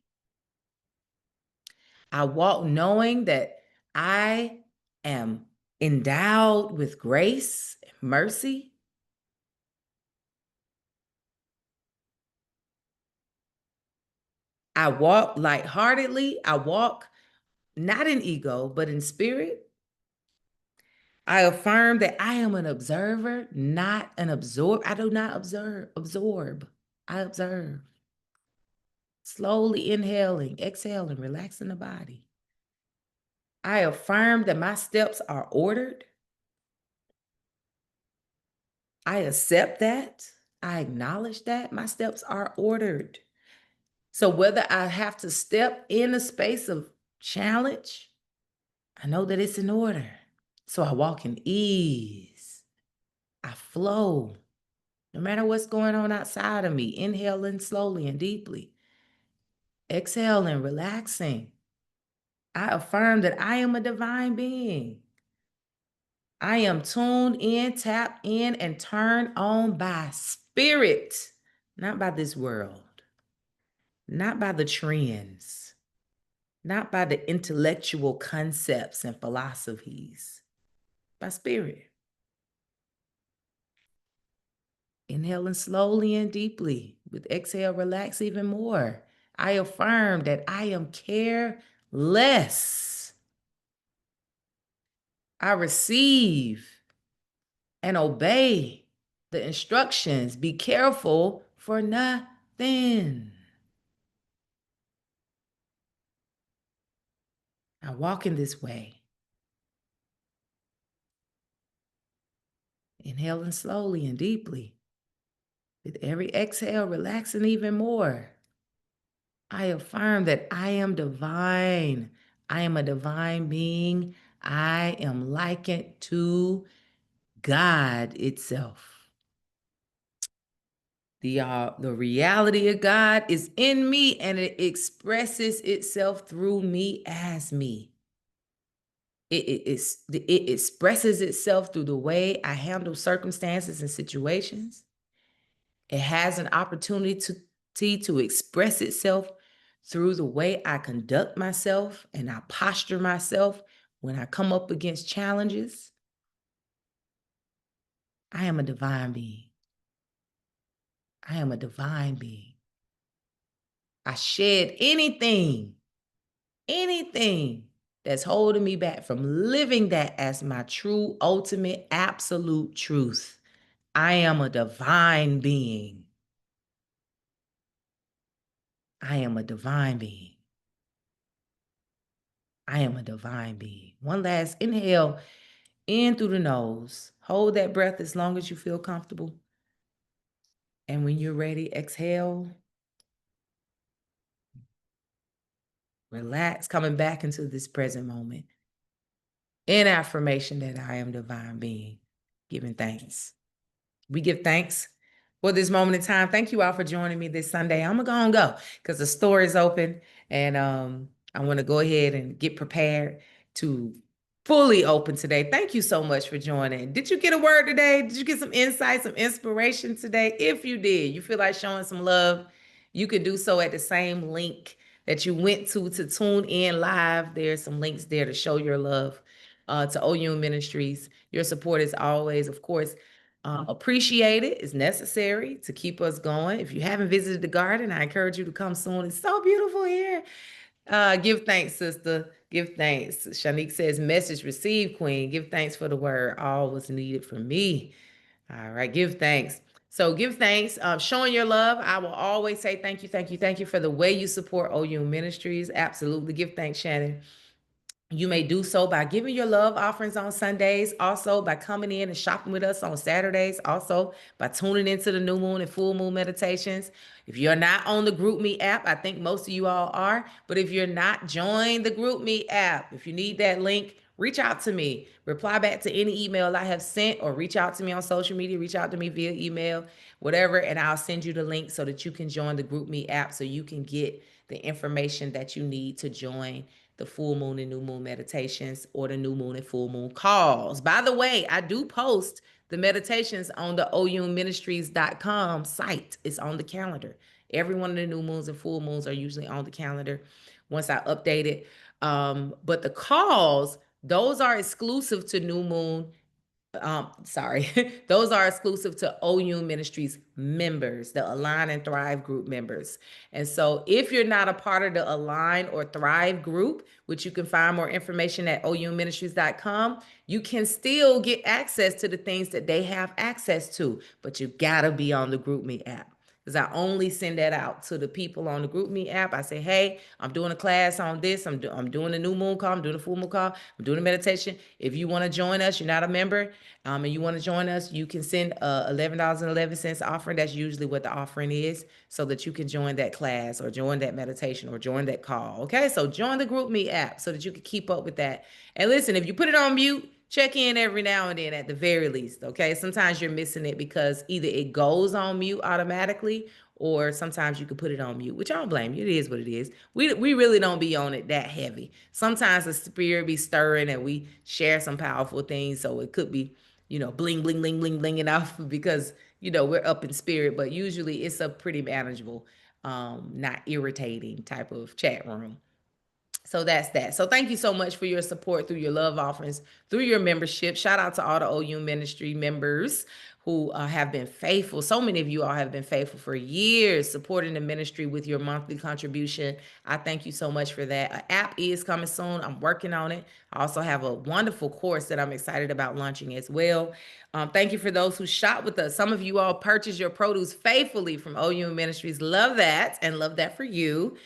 A: I walk knowing that I am endowed with grace and mercy. I walk lightheartedly. I walk not in ego, but in spirit. I affirm that I am an observer, not an absorb. I do not absorb. I observe. Slowly inhaling, exhaling, relaxing the body. I affirm that my steps are ordered. I accept that. I acknowledge that my steps are ordered. So whether I have to step in a space of challenge, I know that it's in order. So I walk in ease. I flow. No matter what's going on outside of me, inhaling slowly and deeply, exhaling, relaxing. I affirm that I am a divine being. I am tuned in, tapped in, and turned on by spirit, not by this world, not by the trends, not by the intellectual concepts and philosophies, by spirit. Inhaling slowly and deeply. With exhale, relax even more. I affirm that I am careless. I receive and obey the instructions. Be careful for nothing. I walk in this way. Inhaling slowly and deeply. With every exhale, relaxing even more. I affirm that I am divine. I am a divine being. I am likened to God itself. The reality of God is in me and it expresses itself through me as me. It expresses itself through the way I handle circumstances and situations. It has an opportunity to express itself through the way I conduct myself and I posture myself when I come up against challenges. I am a divine being. I am a divine being. I shed anything that's holding me back from living that as my true, ultimate, absolute truth. I am a divine being. I am a divine being. I am a divine being. One last inhale in through the nose. Hold that breath as long as you feel comfortable. And when you're ready, exhale. Relax, coming back into this present moment. In affirmation that I am divine being, giving thanks. We give thanks for this moment in time. Thank you all for joining me this Sunday. I'm gonna go because the store is open and I want to go ahead and get prepared to fully open today. Thank you so much for joining. Did you get a word today? Did you get some insight, some inspiration today? If you did, you feel like showing some love, you can do so at the same link that you went to tune in live. There's some links there to show your love to OU Ministries. Your support is always, of course, Appreciate it. It's necessary to keep us going. If you haven't visited the garden, I encourage you to come soon. It's so beautiful here. Give thanks, sister. Give thanks. Shanique says, message received, queen. Give thanks for the word. All was needed for me. All right, give thanks. So give thanks. Showing your love. I will always say thank you, thank you, thank you for the way you support OU Ministries. Absolutely. Give thanks, Shannon. You may do so by giving your love offerings on Sundays, also by coming in and shopping with us on Saturdays, also by tuning into the new moon and full moon meditations. If you're not on the GroupMe app, I think most of you all are, but if you're not, join the GroupMe app. If you need that link, reach out to me. Reply back to any email I have sent, or reach out to me on social media, reach out to me via email, whatever, and I'll send you the link so that you can join the GroupMe app so you can get the information that you need to join the full moon and new moon meditations or the new moon and full moon calls. By the way, I do post the meditations on the ouministries.com site. It's on the calendar. Every one of the new moons and full moons are usually on the calendar once I update it. But the calls, those are exclusive to new moon. Sorry, those are exclusive to OU Ministries members, the Align and Thrive group members. And so if you're not a part of the Align or Thrive group, which you can find more information at ouministries.com, you can still get access to the things that they have access to, but you gotta be on the GroupMe app. Because I only send that out to the people on the GroupMe app. I say, hey, I'm doing a class on this. I'm doing a new moon call. I'm doing a full moon call. I'm doing a meditation. If you want to join us, you're not a member, and you want to join us, you can send $11.11 offering. That's usually what the offering is, so that you can join that class or join that meditation or join that call. Okay, so join the GroupMe app so that you can keep up with that. And listen, if you put it on mute, check in every now and then at the very least, okay? Sometimes you're missing it because either it goes on mute automatically, or sometimes you can put it on mute, which I don't blame you. It is what it is. We really don't be on it that heavy. Sometimes the spirit be stirring and we share some powerful things, so it could be, bling, bling, bling, bling, blinging off because, we're up in spirit, but usually it's a pretty manageable, not irritating type of chat room. So that's that. So thank you so much for your support through your love offerings, through your membership. Shout out to all the OU ministry members who have been faithful. So many of you all have been faithful for years, supporting the ministry with your monthly contribution. I thank you so much for that. An app is coming soon. I'm working on it. I also have a wonderful course that I'm excited about launching as well. Thank you for those who shop with us. Some of you all purchase your produce faithfully from OU Ministries. Love that, and love that for you.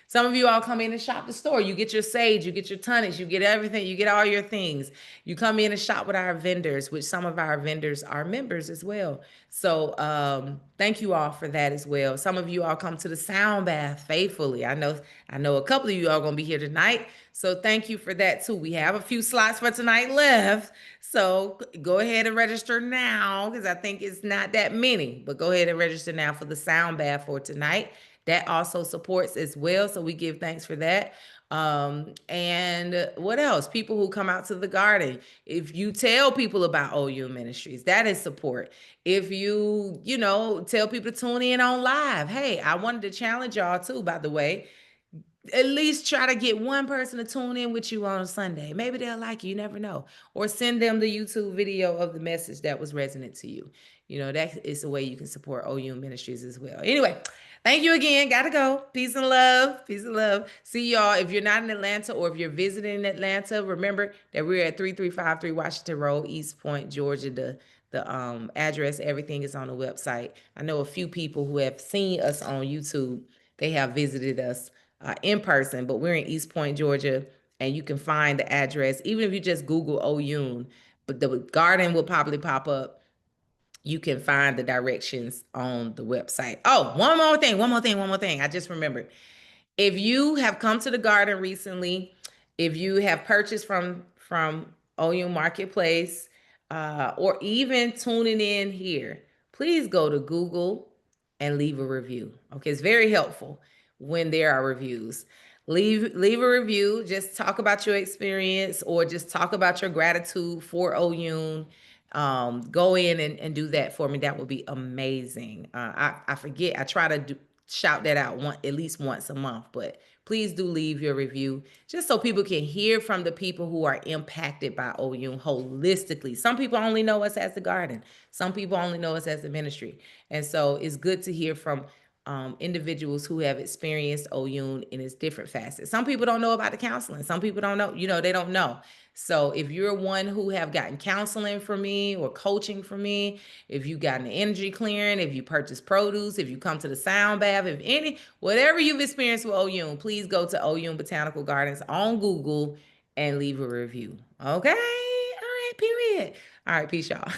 A: Some of you all come in and shop the store. You get your sage, you get your tonics, you get everything, you get all your things. You come in and shop with our vendors, which some of our vendors are members as well. So thank you all for that as well. Some of you all come to the sound bath faithfully. I know a couple of you are going to be here tonight. So thank you for that too. We have a few slots for tonight left. So go ahead and register now, because I think it's not that many, but go ahead and register now for the sound bath for tonight. That also supports as well. So we give thanks for that. And what else? People who come out to the garden. If you tell people about OU Ministries, that is support. If you, tell people to tune in on live. Hey, I wanted to challenge y'all too, by the way. At least try to get one person to tune in with you on Sunday. Maybe they'll like you. You never know. Or send them the YouTube video of the message that was resonant to you. That is a way you can support OU Ministries as well. Anyway, thank you again. Gotta go. Peace and love. Peace and love. See y'all. If you're not in Atlanta, or if you're visiting Atlanta, remember that we're at 3353 Washington Road, East Point, Georgia. The address, everything is on the website. I know a few people who have seen us on YouTube. They have visited us in person, but we're in East Point, Georgia, and you can find the address. Even if you just Google OU, but the garden will probably pop up. You can find the directions on the website. Oh, one more thing. I just remembered. If you have come to the garden recently, if you have purchased from OU Marketplace, or even tuning in here, please go to Google and leave a review. Okay, it's very helpful when there are reviews. Leave a review. Just talk about your experience, or just talk about your gratitude for OU. Go in and do that for me. That would be amazing. I forget. I try to shout that out at least once a month. But please do leave your review just so people can hear from the people who are impacted by Oyun holistically. Some people only know us as the garden. Some people only know us as the ministry. And so it's good to hear from individuals who have experienced Oyun in its different facets. Some people don't know about the counseling. Some people don't know, they don't know. So if you're one who have gotten counseling from me or coaching from me, if you got an energy clearing, if you purchase produce, if you come to the sound bath, whatever you've experienced with Oyun, please go to Oyun Botanical Gardens on Google and leave a review. Okay? All right, period. All right, peace, y'all.